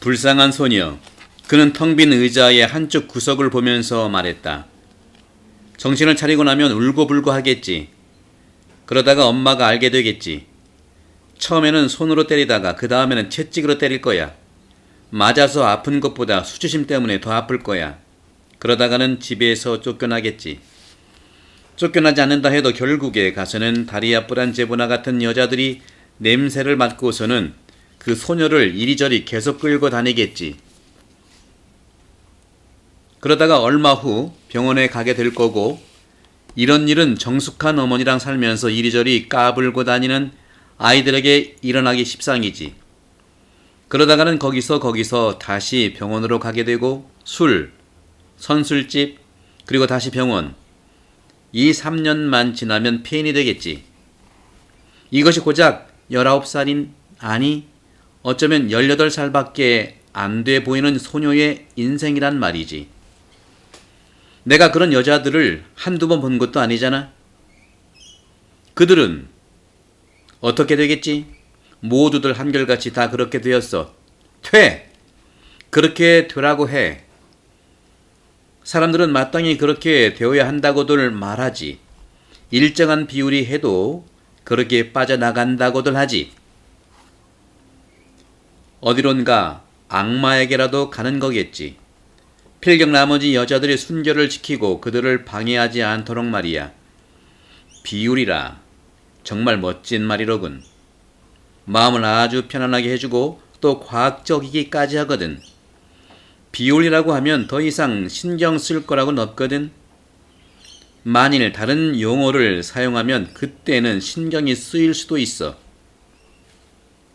불쌍한 소녀. 그는 텅 빈 의자의 한쪽 구석을 보면서 말했다. 정신을 차리고 나면 울고불고 하겠지. 그러다가 엄마가 알게 되겠지. 처음에는 손으로 때리다가 그 다음에는 채찍으로 때릴 거야. 맞아서 아픈 것보다 수치심 때문에 더 아플 거야. 그러다가는 집에서 쫓겨나겠지. 쫓겨나지 않는다 해도 결국에 가서는 다리야 뿔한제보나 같은 여자들이 냄새를 맡고서는 그 소녀를 이리저리 계속 끌고 다니겠지. 그러다가 얼마 후 병원에 가게 될 거고, 이런 일은 정숙한 어머니랑 살면서 이리저리 까불고 다니는 아이들에게 일어나기 십상이지. 그러다가는 거기서 다시 병원으로 가게 되고, 술, 선술집, 그리고 다시 병원. 이 3년만 지나면 폐인이 되겠지. 이것이 고작 19살인, 아니 어쩌면 18살밖에 안 돼 보이는 소녀의 인생이란 말이지. 내가 그런 여자들을 한두 번 본 것도 아니잖아. 그들은 어떻게 되겠지? 모두들 한결같이 다 그렇게 되었어. 퇴! 그렇게 되라고 해. 사람들은 마땅히 그렇게 되어야 한다고들 말하지. 일정한 비율이 해도 그렇게 빠져나간다고들 하지. 어디론가 악마에게라도 가는 거겠지. 필경 나머지 여자들의 순결을 지키고 그들을 방해하지 않도록 말이야. 비율이라. 정말 멋진 말이로군. 마음을 아주 편안하게 해주고 또 과학적이기까지 하거든. 비율이라고 하면 더 이상 신경 쓸 거라고는 없거든. 만일 다른 용어를 사용하면 그때는 신경이 쓰일 수도 있어.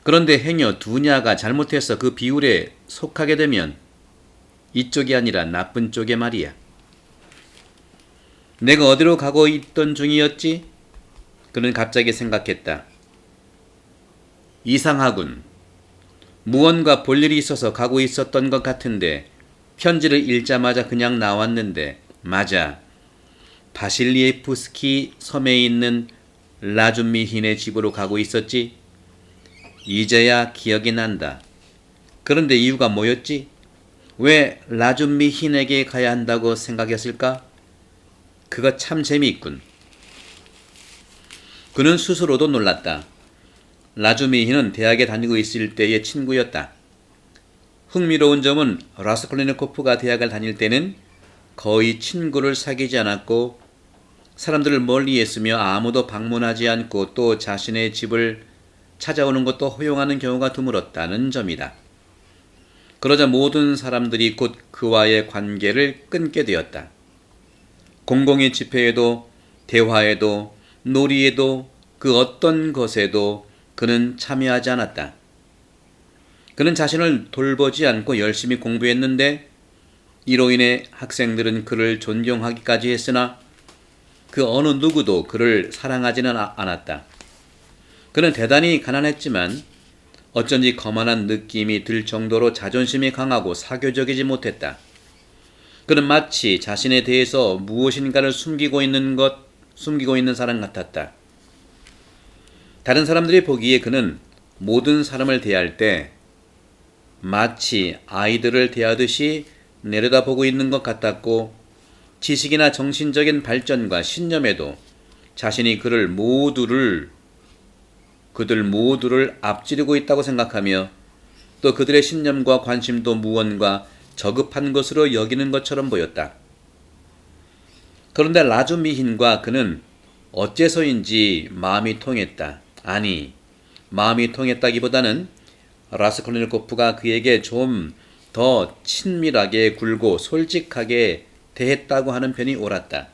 그런데 행여 두냐가 잘못해서 그 비율에 속하게 되면 이쪽이 아니라 나쁜 쪽에 말이야. 내가 어디로 가고 있던 중이었지? 그는 갑자기 생각했다. 이상하군. 무언가 볼 일이 있어서 가고 있었던 것 같은데 편지를 읽자마자 그냥 나왔는데, 맞아. 바실리에프스키 섬에 있는 라준미힌의 집으로 가고 있었지. 이제야 기억이 난다. 그런데 이유가 뭐였지? 왜 라준미힌에게 가야 한다고 생각했을까? 그거 참 재미있군. 그는 스스로도 놀랐다. 라주미힌은 대학에 다니고 있을 때의 친구였다. 흥미로운 점은 라스콜리니코프가 대학을 다닐 때는 거의 친구를 사귀지 않았고 사람들을 멀리 했으며 아무도 방문하지 않고 또 자신의 집을 찾아오는 것도 허용하는 경우가 드물었다는 점이다. 그러자 모든 사람들이 곧 그와의 관계를 끊게 되었다. 공공의 집회에도 대화에도 놀이에도 그 어떤 것에도 그는 참여하지 않았다. 그는 자신을 돌보지 않고 열심히 공부했는데 이로 인해 학생들은 그를 존경하기까지 했으나 그 어느 누구도 그를 사랑하지는 않았다. 그는 대단히 가난했지만 어쩐지 거만한 느낌이 들 정도로 자존심이 강하고 사교적이지 못했다. 그는 마치 자신에 대해서 무엇인가를 숨기고 있는 사람 같았다. 다른 사람들이 보기에 그는 모든 사람을 대할 때 마치 아이들을 대하듯이 내려다보고 있는 것 같았고, 지식이나 정신적인 발전과 신념에도 자신이 그들 모두를 앞지르고 있다고 생각하며 또 그들의 신념과 관심도 무언가 저급한 것으로 여기는 것처럼 보였다. 그런데 라주미힌과 그는 어째서인지 마음이 통했다. 아니, 마음이 통했다기보다는 라스콜니코프가 그에게 좀 더 친밀하게 굴고 솔직하게 대했다고 하는 편이 옳았다.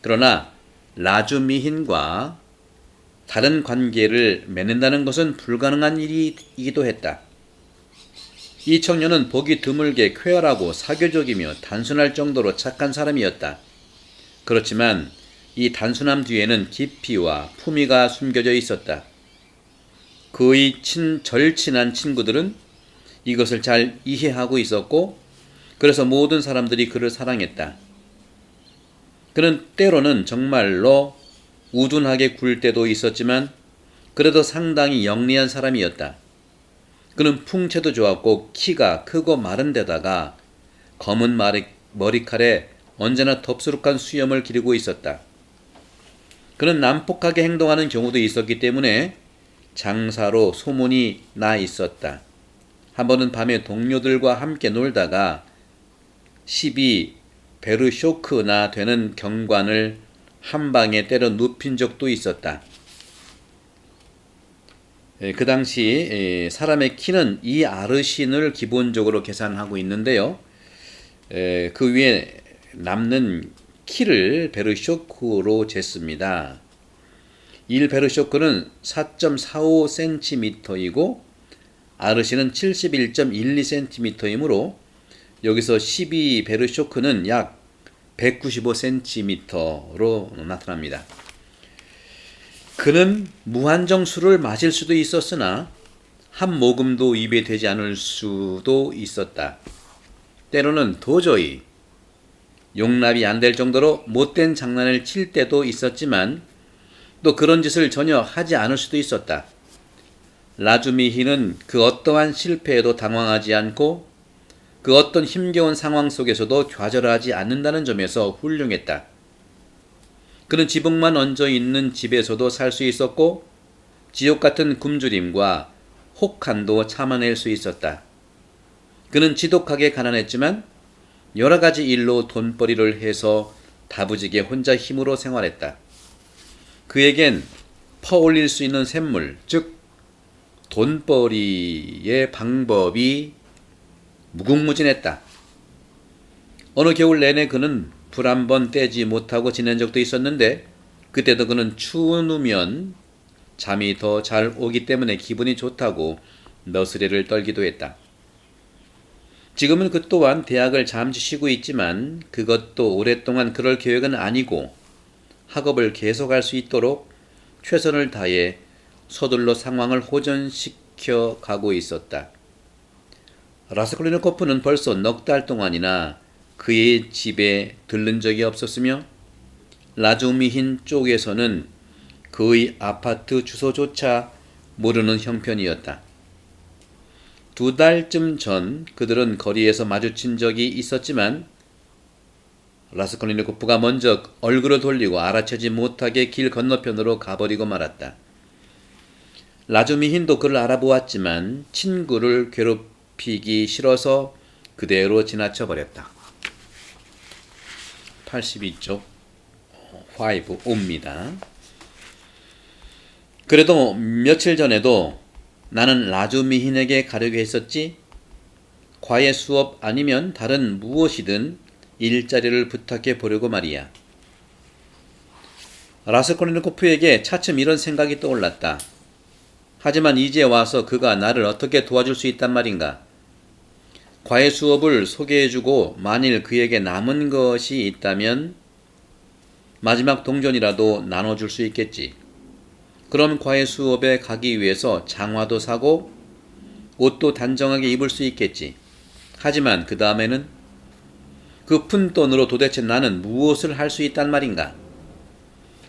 그러나 라주미힌과 다른 관계를 맺는다는 것은 불가능한 일이기도 했다. 이 청년은 보기 드물게 쾌활하고 사교적이며 단순할 정도로 착한 사람이었다. 그렇지만 이 단순함 뒤에는 깊이와 품위가 숨겨져 있었다. 그의 절친한 친구들은 이것을 잘 이해하고 있었고, 그래서 모든 사람들이 그를 사랑했다. 그는 때로는 정말로 우둔하게 굴 때도 있었지만 그래도 상당히 영리한 사람이었다. 그는 풍채도 좋았고 키가 크고 마른 데다가 검은 머리칼에 언제나 덥수룩한 수염을 기르고 있었다. 그는 난폭하게 행동하는 경우도 있었기 때문에 장사로 소문이 나 있었다. 한 번은 밤에 동료들과 함께 놀다가 12베르쇼크나 되는 경관을 한 방에 때려 눕힌 적도 있었다. 그 당시 사람의 키는 이 아르신을 기본적으로 계산하고 있는데요. 그 위에 남는 키를 베르쇼크로 쟀습니다. 1베르쇼크는 4.45cm이고 아르신은 71.12cm이므로 여기서 12베르쇼크는 약 195cm로 나타납니다. 그는 무한정 술을 마실 수도 있었으나 한 모금도 입에 대지 않을 수도 있었다. 때로는 도저히 용납이 안 될 정도로 못된 장난을 칠 때도 있었지만 또 그런 짓을 전혀 하지 않을 수도 있었다. 라주미히는 그 어떠한 실패에도 당황하지 않고 그 어떤 힘겨운 상황 속에서도 좌절하지 않는다는 점에서 훌륭했다. 그는 지붕만 얹어 있는 집에서도 살 수 있었고 지옥 같은 굶주림과 혹한도 참아낼 수 있었다. 그는 지독하게 가난했지만 여러 가지 일로 돈벌이를 해서 다부지게 혼자 힘으로 생활했다. 그에겐 퍼올릴 수 있는 샘물, 즉 돈벌이의 방법이 무궁무진했다. 어느 겨울 내내 그는 불 한 번 떼지 못하고 지낸 적도 있었는데 그때도 그는 추우면 잠이 더 잘 오기 때문에 기분이 좋다고 너스레를 떨기도 했다. 지금은 그 또한 대학을 잠시 쉬고 있지만 그것도 오랫동안 그럴 계획은 아니고 학업을 계속할 수 있도록 최선을 다해 서둘러 상황을 호전시켜 가고 있었다. 라스콜리노코프는 벌써 넉 달 동안이나 그의 집에 들른 적이 없었으며 라주미힌 쪽에서는 그의 아파트 주소조차 모르는 형편이었다. 2달쯤 전 그들은 거리에서 마주친 적이 있었지만 라스콜리노코프가 먼저 얼굴을 돌리고 알아채지 못하게 길 건너편으로 가버리고 말았다. 라주미힌도 그를 알아보았지만 친구를 괴롭히기 싫어서 그대로 지나쳐버렸다. 82쪽 5옵니다. 그래도 며칠 전에도 나는 라주미힌에게 가려고 했었지. 과외 수업 아니면 다른 무엇이든 일자리를 부탁해 보려고 말이야. 라스콜리노코프에게 차츰 이런 생각이 떠올랐다. 하지만 이제 와서 그가 나를 어떻게 도와줄 수 있단 말인가. 과외 수업을 소개해주고 만일 그에게 남은 것이 있다면 마지막 동전이라도 나눠줄 수 있겠지. 그럼 과외 수업에 가기 위해서 장화도 사고 옷도 단정하게 입을 수 있겠지. 하지만 그 다음에는 그 푼돈으로 도대체 나는 무엇을 할 수 있단 말인가?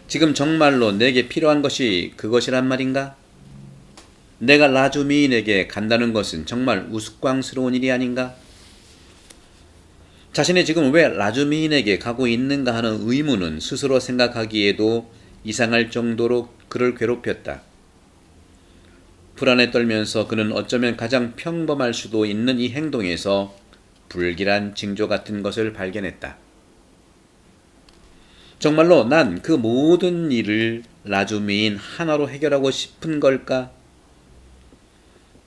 지금 정말로 내게 필요한 것이 그것이란 말인가? 내가 라주미인에게 간다는 것은 정말 우스꽝스러운 일이 아닌가? 자신이 지금 왜 라주미인에게 가고 있는가 하는 의문은 스스로 생각하기에도 이상할 정도로 그를 괴롭혔다. 불안에 떨면서 그는 어쩌면 가장 평범할 수도 있는 이 행동에서 불길한 징조 같은 것을 발견했다. 정말로 난 그 모든 일을 라주미인 하나로 해결하고 싶은 걸까?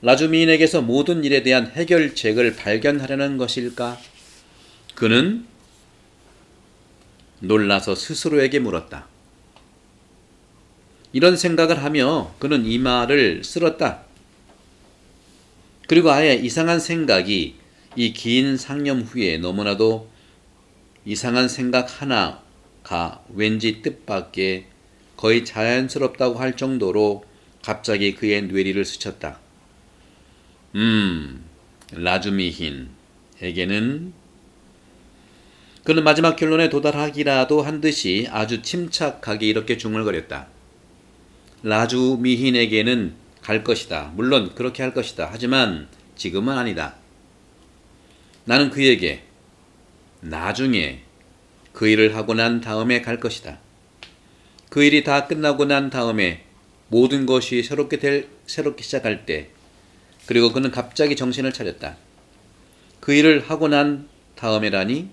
라주미인에게서 모든 일에 대한 해결책을 발견하려는 것일까? 그는 놀라서 스스로에게 물었다. 이런 생각을 하며 그는 이마를 쓸었다. 그리고 아예 이상한 생각이 이 긴 상념 후에 너무나도 이상한 생각 하나가 왠지 뜻밖의 거의 자연스럽다고 할 정도로 갑자기 그의 뇌리를 스쳤다. 라주미힌에게는 그는 마지막 결론에 도달하기라도 한 듯이 아주 침착하게 이렇게 중얼거렸다. 라주미힌에게는 갈 것이다. 물론 그렇게 할 것이다. 하지만 지금은 아니다. 나는 그에게 나중에 그 일을 하고 난 다음에 갈 것이다. 그 일이 다 끝나고 난 다음에 모든 것이 새롭게 시작할 때, 그리고 그는 갑자기 정신을 차렸다. 그 일을 하고 난 다음에라니?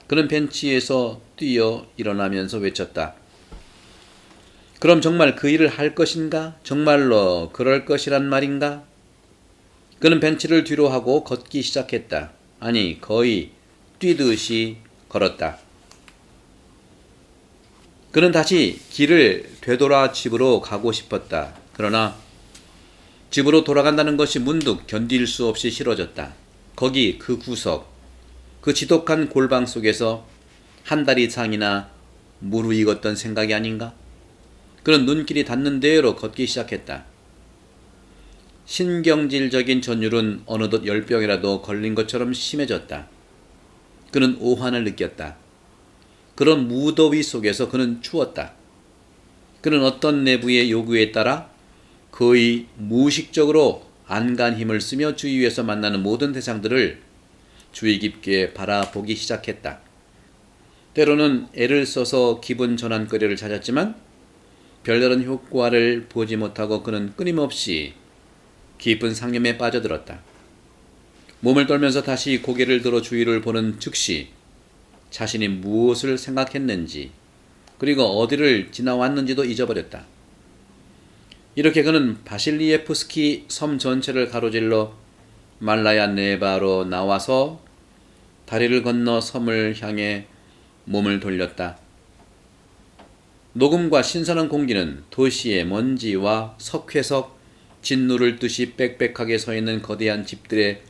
그는 벤치에서 뛰어 일어나면서 외쳤다. 그럼 정말 그 일을 할 것인가? 정말로 그럴 것이란 말인가? 그는 벤치를 뒤로 하고 걷기 시작했다. 아니, 거의 뛰듯이 걸었다. 그는 다시 길을 되돌아 집으로 가고 싶었다. 그러나 집으로 돌아간다는 것이 문득 견딜 수 없이 싫어졌다. 거기 그 구석, 그 지독한 골방 속에서 한 달 이상이나 무르익었던 생각이 아닌가? 그는 눈길이 닿는 대로 걷기 시작했다. 신경질적인 전율은 어느덧 열병이라도 걸린 것처럼 심해졌다. 그는 오한을 느꼈다. 그런 무더위 속에서 그는 추웠다. 그는 어떤 내부의 요구에 따라 거의 무의식적으로 안간 힘을 쓰며 주위에서 만나는 모든 대상들을 주의 깊게 바라보기 시작했다. 때로는 애를 써서 기분 전환거리를 찾았지만 별다른 효과를 보지 못하고 그는 끊임없이 깊은 상념에 빠져들었다. 몸을 떨면서 다시 고개를 들어 주위를 보는 즉시 자신이 무엇을 생각했는지, 그리고 어디를 지나왔는지도 잊어버렸다. 이렇게 그는 바실리에프스키 섬 전체를 가로질러 말라야 네바로 나와서 다리를 건너 섬을 향해 몸을 돌렸다. 녹음과 신선한 공기는 도시의 먼지와 석회석, 진누를 뜨시 빽빽하게 서 있는 거대한 집들에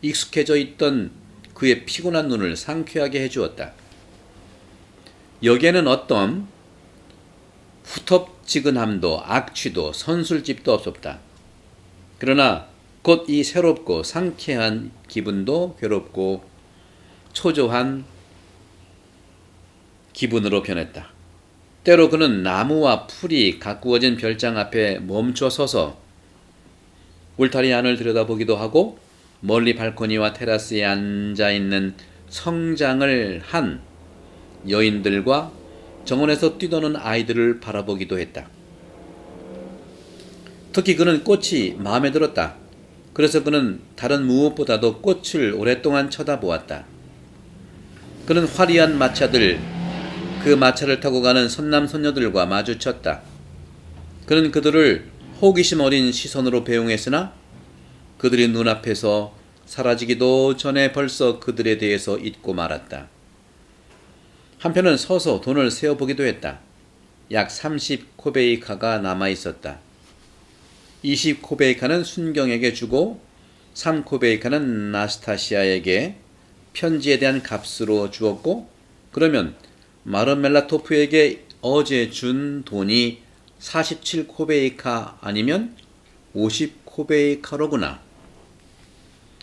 익숙해져 있던 그의 피곤한 눈을 상쾌하게 해주었다. 여기에는 어떤 후텁지근함도 악취도 선술집도 없었다. 그러나 곧 이 새롭고 상쾌한 기분도 괴롭고 초조한 기분으로 변했다. 때로 그는 나무와 풀이 가꾸어진 별장 앞에 멈춰 서서 울타리 안을 들여다보기도 하고 멀리 발코니와 테라스에 앉아있는 성장을 한 여인들과 정원에서 뛰노는 아이들을 바라보기도 했다. 특히 그는 꽃이 마음에 들었다. 그래서 그는 다른 무엇보다도 꽃을 오랫동안 쳐다보았다. 그는 화려한 마차들, 그 마차를 타고 가는 선남선녀들과 마주쳤다. 그는 그들을 호기심 어린 시선으로 배웅했으나 그들이 눈앞에서 사라지기도 전에 벌써 그들에 대해서 잊고 말았다. 한편은 서서 돈을 세어보기도 했다. 약 30코베이카가 남아있었다. 20코베이카는 순경에게 주고 3코베이카는 나스타시아에게 편지에 대한 값으로 주었고, 그러면 마르멜라토프에게 어제 준 돈이 47코베이카 아니면 50코베이카로구나.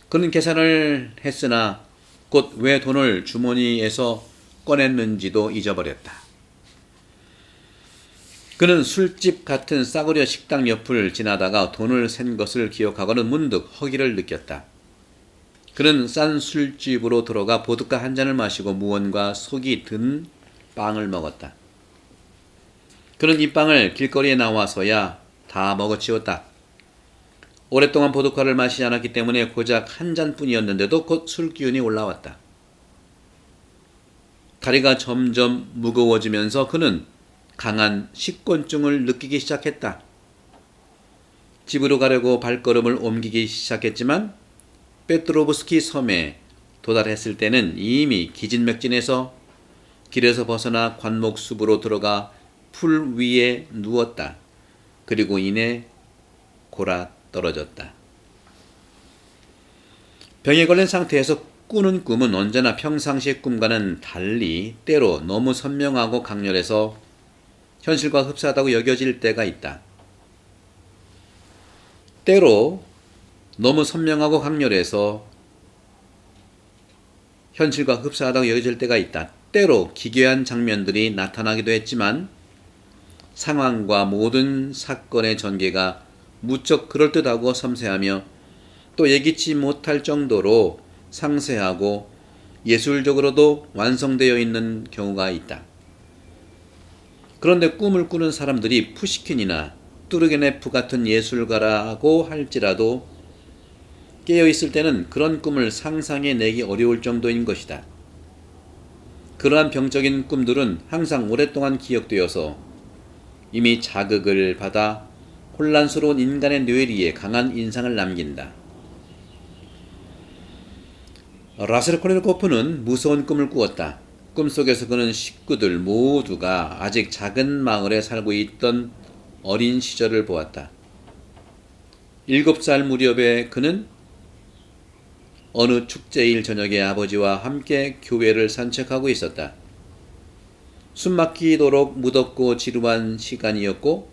그는 계산을 했으나 곧 왜 돈을 주머니에서 꺼냈는지도 잊어버렸다. 그는 술집 같은 싸구려 식당 옆을 지나다가 돈을 센 것을 기억하고는 문득 허기를 느꼈다. 그는 싼 술집으로 들어가 보드카 한 잔을 마시고 무언가 속이 든 빵을 먹었다. 그는 이 빵을 길거리에 나와서야 다 먹어치웠다. 오랫동안 보드카를 마시지 않았기 때문에 고작 한 잔뿐이었는데도 곧 술기운이 올라왔다. 다리가 점점 무거워지면서 그는 강한 식곤증을 느끼기 시작했다. 집으로 가려고 발걸음을 옮기기 시작했지만 페트로브스키 섬에 도달했을 때는 이미 기진맥진해서 길에서 벗어나 관목숲으로 들어가 풀 위에 누웠다. 그리고 이내 골아 떨어졌다. 병에 걸린 상태에서 꾸는 꿈은 언제나 평상시의 꿈과는 달리 때로 너무 선명하고 강렬해서 현실과 흡사하다고 여겨질 때가 있다. 때로 너무 선명하고 강렬해서 현실과 흡사하다고 여겨질 때가 있다. 때로 기괴한 장면들이 나타나기도 했지만 상황과 모든 사건의 전개가 무척 그럴듯하고 섬세하며 또 예기치 못할 정도로 상세하고 예술적으로도 완성되어 있는 경우가 있다. 그런데 꿈을 꾸는 사람들이 푸시킨이나 뚜르게네프 같은 예술가라고 할지라도 깨어있을 때는 그런 꿈을 상상해내기 어려울 정도인 것이다. 그러한 병적인 꿈들은 항상 오랫동안 기억되어서 이미 자극을 받아 혼란스러운 인간의 뇌리에 강한 인상을 남긴다. 라스콜니코프는 무서운 꿈을 꾸었다. 꿈속에서 그는 식구들 모두가 아직 작은 마을에 살고 있던 어린 시절을 보았다. 7살 무렵에 그는 어느 축제일 저녁에 아버지와 함께 교회를 산책하고 있었다. 숨막히도록 무덥고 지루한 시간이었고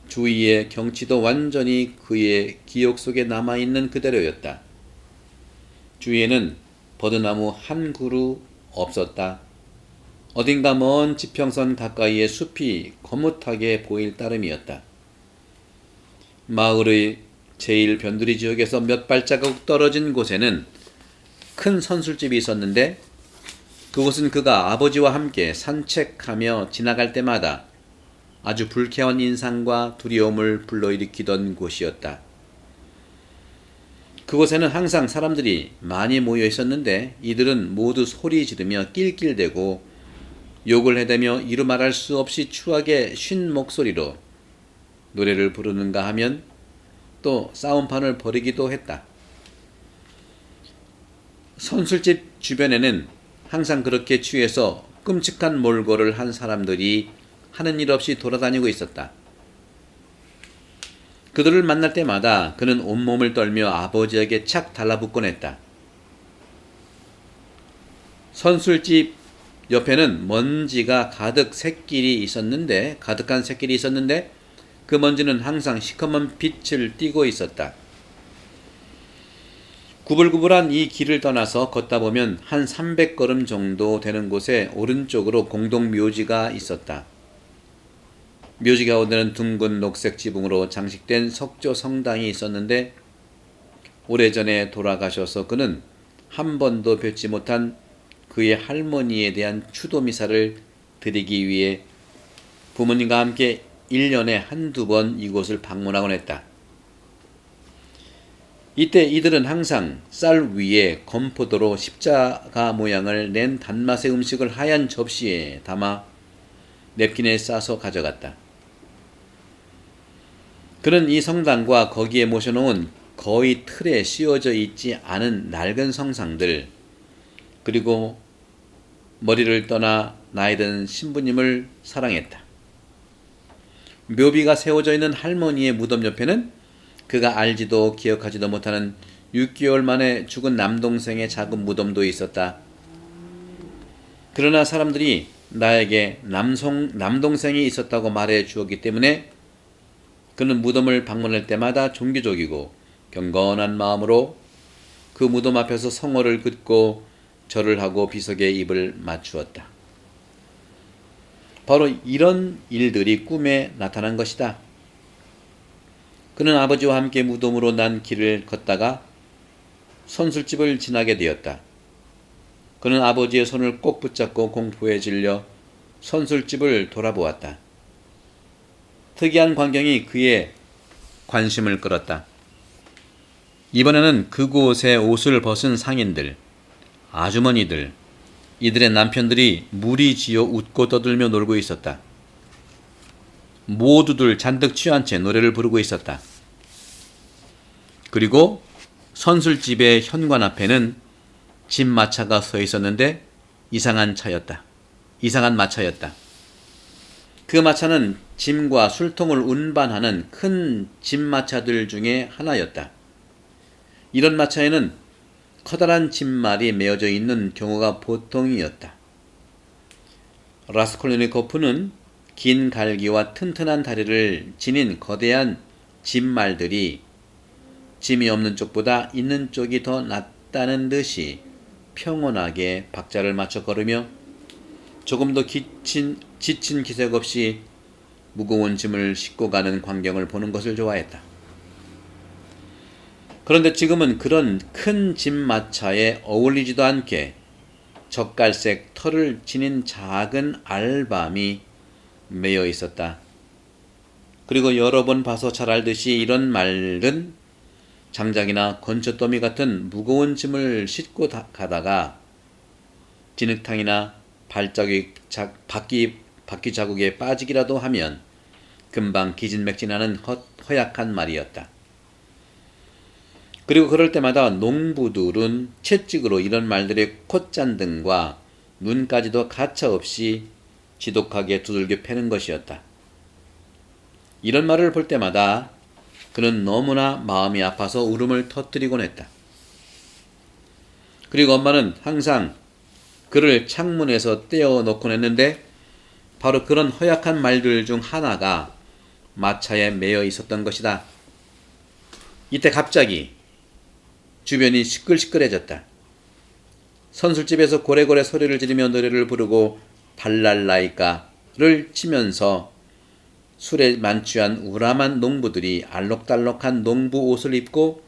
주위의 경치도 완전히 그의 기억 속에 남아있는 그대로였다. 주위에는 버드나무 한 그루 없었다. 어딘가 먼 지평선 가까이에 숲이 거뭇하게 보일 따름이었다. 마을의 제일 변두리 지역에서 몇 발자국 떨어진 곳에는 큰 선술집이 있었는데 그곳은 그가 아버지와 함께 산책하며 지나갈 때마다 아주 불쾌한 인상과 두려움을 불러일으키던 곳이었다. 그곳에는 항상 사람들이 많이 모여 있었는데 이들은 모두 소리 지르며 낄낄대고 욕을 해대며 이루 말할 수 없이 추하게 쉰 목소리로 노래를 부르는가 하면 또 싸움판을 벌이기도 했다. 선술집 주변에는 항상 그렇게 취해서 끔찍한 몰골을 한 사람들이 하는 일 없이 돌아다니고 있었다. 그들을 만날 때마다 그는 온몸을 떨며 아버지에게 착 달라붙곤 했다. 선술집 옆에는 먼지가 가득한 샛길이 있었는데 그 먼지는 항상 시커먼 빛을 띠고 있었다. 구불구불한 이 길을 떠나서 걷다 보면 한 300걸음 정도 되는 곳에 오른쪽으로 공동묘지가 있었다. 묘지 가운데는 둥근 녹색 지붕으로 장식된 석조 성당이 있었는데 오래전에 돌아가셔서 그는 한 번도 뵙지 못한 그의 할머니에 대한 추도 미사를 드리기 위해 부모님과 함께 1년에 한두 번 이곳을 방문하곤 했다. 이때 이들은 항상 쌀 위에 건포도로 십자가 모양을 낸 단맛의 음식을 하얀 접시에 담아 냅킨에 싸서 가져갔다. 그는 이 성당과 거기에 모셔놓은 거의 틀에 씌워져 있지 않은 낡은 성상들, 그리고 머리를 떠나 나이든 신부님을 사랑했다. 묘비가 세워져 있는 할머니의 무덤 옆에는 그가 알지도 기억하지도 못하는 6개월 만에 죽은 남동생의 작은 무덤도 있었다. 그러나 사람들이 나에게 남동생이 있었다고 말해 주었기 때문에 그는 무덤을 방문할 때마다 종교적이고 경건한 마음으로 그 무덤 앞에서 성호를 긋고 절을 하고 비석에 입을 맞추었다. 바로 이런 일들이 꿈에 나타난 것이다. 그는 아버지와 함께 무덤으로 난 길을 걷다가 선술집을 지나게 되었다. 그는 아버지의 손을 꼭 붙잡고 공포에 질려 선술집을 돌아보았다. 특이한 광경이 그의 관심을 끌었다. 이번에는 그곳에 옷을 벗은 상인들, 아주머니들, 이들의 남편들이 무리지어 웃고 떠들며 놀고 있었다. 모두들 잔뜩 취한 채 노래를 부르고 있었다. 그리고 선술집의 현관 앞에는 집마차가 서 있었는데 이상한 마차였다. 그 마차는 짐과 술통을 운반하는 큰 집마차들 중에 하나였다. 이런 마차에는 커다란 짐말이 메어져 있는 경우가 보통이었다. 라스콜니코프는 긴 갈기와 튼튼한 다리를 지닌 거대한 짐말들이 짐이 없는 쪽보다 있는 쪽이 더 낫다는 듯이 평온하게 박자를 맞춰 걸으며 조금도 지친 기색 없이 무거운 짐을 싣고 가는 광경을 보는 것을 좋아했다. 그런데 지금은 그런 큰 집마차에 어울리지도 않게 젓갈색 털을 지닌 작은 알밤이 매여 있었다. 그리고 여러 번 봐서 잘 알듯이 이런 말은 장작이나 건초더미 같은 무거운 짐을 싣고 가다가 진흙탕이나 바퀴 자국에 빠지기라도 하면 금방 기진맥진하는 허약한 말이었다. 그리고 그럴 때마다 농부들은 채찍으로 이런 말들의 콧잔등과 눈까지도 가차없이 지독하게 두들겨 패는 것이었다. 이런 말을 볼 때마다 그는 너무나 마음이 아파서 울음을 터뜨리곤 했다. 그리고 엄마는 항상 그를 창문에서 떼어놓곤 했는데 바로 그런 허약한 말들 중 하나가 마차에 매여 있었던 것이다. 이때 갑자기 주변이 시끌시끌해졌다. 선술집에서 고래고래 소리를 지르며 노래를 부르고 발랄라이까를 치면서 술에 만취한 우람한 농부들이 알록달록한 농부 옷을 입고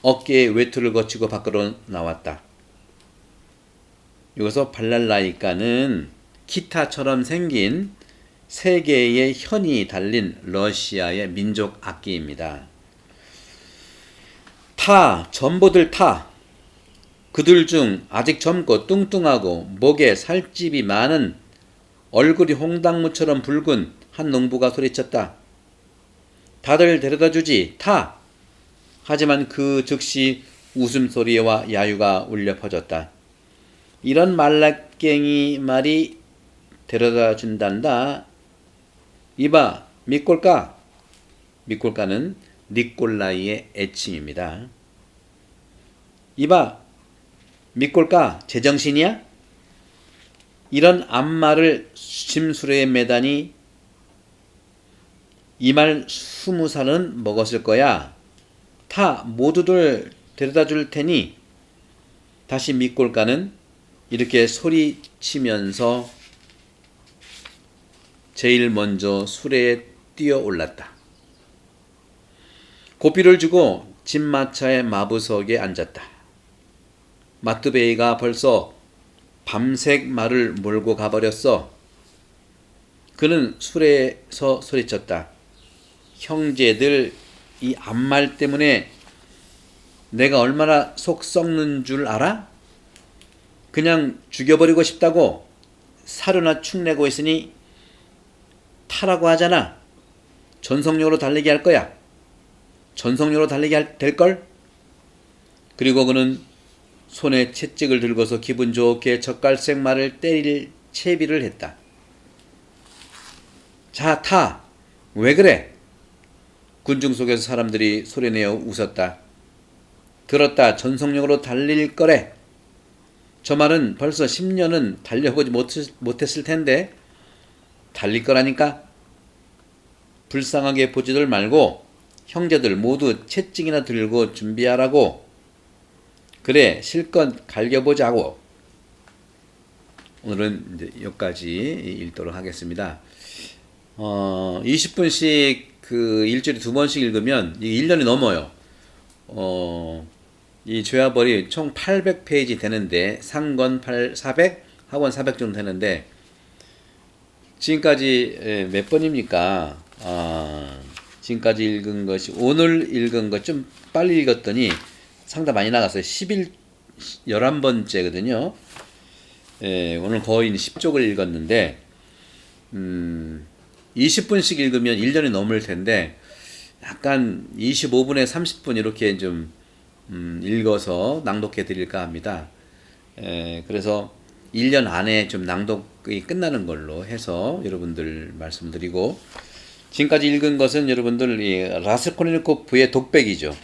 어깨에 외투를 거치고 밖으로 나왔다. 여기서 발랄라이까는 기타처럼 생긴 세 개의 현이 달린 러시아의 민족 악기입니다. 전부들 그들 중 아직 젊고 뚱뚱하고 목에 살집이 많은 얼굴이 홍당무처럼 붉은 한 농부가 소리쳤다. 다들 데려다주지, 하지만 그 즉시 웃음소리와 야유가 울려 퍼졌다. 이런 말라깽이 말이 데려다준단다. 이봐, 미꼴까? 미꼴까는 니콜라이의 애칭입니다. 이봐, 미꼴까? 제정신이야? 이런 암말을 심수레에 매다니 이 말 20살은 먹었을 거야. 모두들 데려다 줄 테니. 다시 미꼴까는 이렇게 소리치면서 제일 먼저 수레에 뛰어 올랐다. 고삐를 주고 집마차의 마부석에 앉았다. 마트베이가 벌써 밤색 말을 몰고 가버렸어. 그는 수레에서 소리쳤다. 형제들, 이 암말 때문에 내가 얼마나 속 썩는 줄 알아? 그냥 죽여버리고 싶다고 사료나 축내고 있으니 타라고 하잖아. 전속력으로 달리게 할 거야. 전속력으로 달리게 될걸? 그리고 그는 손에 채찍을 들고서 기분 좋게 젓갈색 말을 때릴 채비를 했다. 자, 왜 그래? 군중 속에서 사람들이 소리내어 웃었다. 들었다. 전속력으로 달릴 거래. 저 말은 벌써 10년은 달려보지 못했을 텐데 달릴 거라니까. 불쌍하게 보지들 말고 형제들 모두 채찍이나 들고 준비하라고. 그래, 실컷 갈겨보자고. 오늘은 이제 여기까지 읽도록 하겠습니다. 20분씩 일주일에 2번씩 읽으면 1년이 넘어요. 이 죄와벌이 총 800페이지 되는데 상권 400, 하권 400 정도 되는데 지금까지 몇 번입니까? 지금까지 읽은 것이 오늘 읽은 것 좀 빨리 읽었더니 상당히 많이 나갔어요. 11번째거든요. 오늘 거의 10쪽을 읽었는데 20분씩 읽으면 1년이 넘을 텐데 약간 25분에 30분 이렇게 좀 읽어서 낭독해 드릴까 합니다. 그래서 1년 안에 좀 낭독이 끝나는 걸로 해서 여러분들 말씀드리고, 지금까지 읽은 것은 여러분들 이 라스콜니코프의 독백이죠.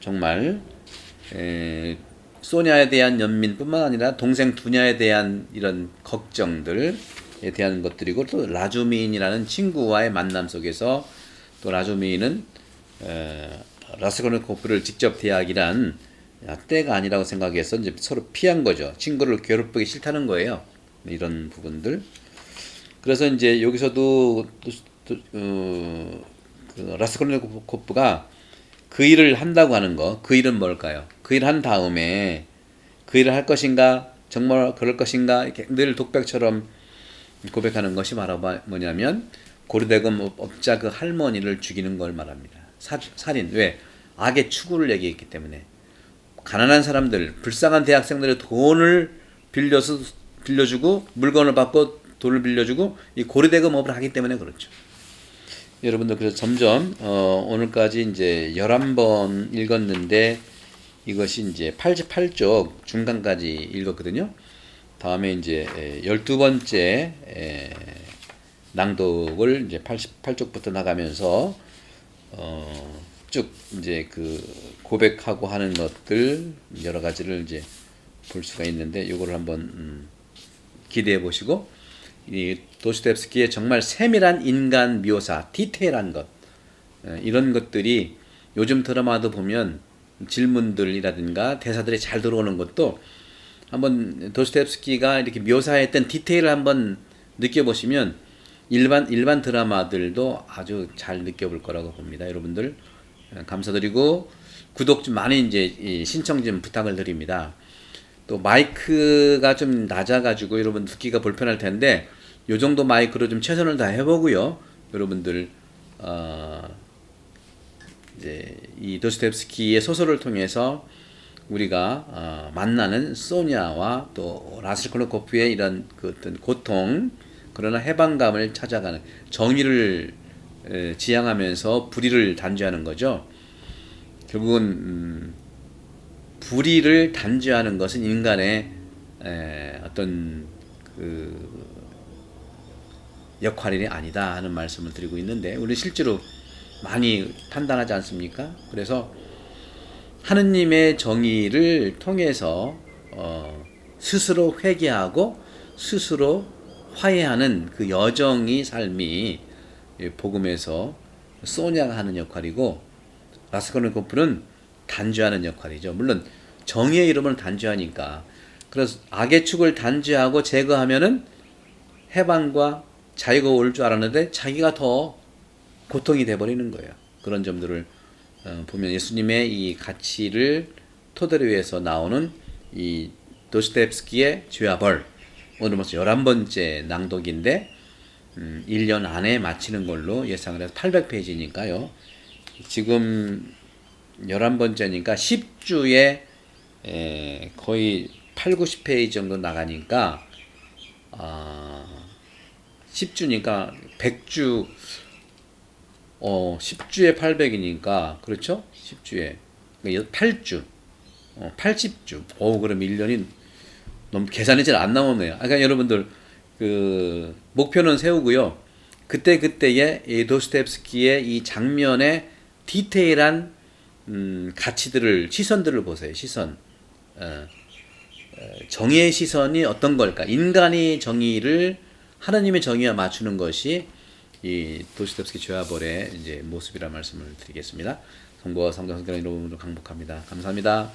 정말 소냐에 대한 연민뿐만 아니라 동생 두냐에 대한 이런 걱정들에 대한 것들이고, 또 라주미인이라는 친구와의 만남 속에서 또 라주미인은 라스콜니코프를 직접 대하기란 때가 아니라고 생각해서 이제 서로 피한 거죠. 친구를 괴롭히기 싫다는 거예요. 이런 부분들. 그래서 이제 여기서도 라스콜니코프가 그 그 일을 한다고 하는 거, 그 일은 뭘까요? 그 일 한 다음에 그 일을 할 것인가, 정말 그럴 것인가, 이렇게 늘 독백처럼 고백하는 것이 바로 뭐냐면 고리대금 업자 그 할머니를 죽이는 걸 말합니다. 살인. 왜? 악의 추구를 얘기했기 때문에. 가난한 사람들, 불쌍한 대학생들의 돈을 빌려주고 물건을 받고 돈을 빌려주고 이 고리대금업을 하기 때문에 그렇죠. 여러분들 그래서 점점 오늘까지 이제 11번 읽었는데 이것이 이제 88쪽 중간까지 읽었거든요. 다음에 이제 12번째 낭독을 이제 88쪽부터 나가면서 쭉 이제 그 고백하고 하는 것들 여러 가지를 이제 볼 수가 있는데 요거를 한번 기대해 보시고 이 도스토옙스키의 정말 세밀한 인간 묘사, 디테일한 것 이런 것들이 요즘 드라마도 보면 질문들이라든가 대사들이 잘 들어오는 것도 한번 도스토옙스키가 이렇게 묘사했던 디테일을 한번 느껴보시면 일반 드라마들도 아주 잘 느껴볼 거라고 봅니다. 여러분들 감사드리고 구독 좀 많이 이제 신청 좀 부탁을 드립니다. 또 마이크가 좀 낮아가지고 여러분 듣기가 불편할 텐데 요 정도 마이크로 좀 최선을 다 해보고요. 여러분들 이제 이 도스토옙스키의 소설을 통해서 우리가 만나는 소냐와 또 라스콜니코프의 이런 그 어떤 고통 그러나 해방감을 찾아가는 정의를 지향하면서 불의를 단죄하는 거죠. 결국은 불의를 단죄하는 것은 인간의 어떤 그 역할이 아니다 하는 말씀을 드리고 있는데 우리 실제로 많이 판단하지 않습니까? 그래서 하느님의 정의를 통해서 스스로 회개하고 스스로 화해하는 그 여정이 삶이 복음에서 소냐가 하는 역할이고 라스콜니코프는 단죄하는 역할이죠. 물론 정의의 이름을 단죄하니까 그래서 악의 축을 단죄하고 제거하면은 해방과 자유가 올 줄 알았는데 자기가 더 고통이 돼버리는 거예요. 그런 점들을 보면 예수님의 이 가치를 토대로 해서 나오는 이 도스토옙스키의 죄와 벌 오늘 벌써 11번째 낭독인데 1년 안에 마치는 걸로 예상을 해서 800페이지니까요. 지금 11번째니까 10주에 거의 8, 90페이지 정도 나가니까 10주니까 100주 10주에 800이니까 그렇죠? 10주에 8주 80주 그럼 1년이 너무 계산이 잘 안 나오네요. 그러니까 여러분들 그 목표는 세우고요. 그때의 이 도스토옙스키의 이 장면의 디테일한 가치들을 시선들을 보세요. 시선 정의의 시선이 어떤 걸까? 인간이 정의를 하나님의 정의와 맞추는 것이 이 도스토옙스키 죄와 벌의 이제 모습이라 말씀을 드리겠습니다. 성부와 성자 성령의 이름으로 강복합니다. 감사합니다.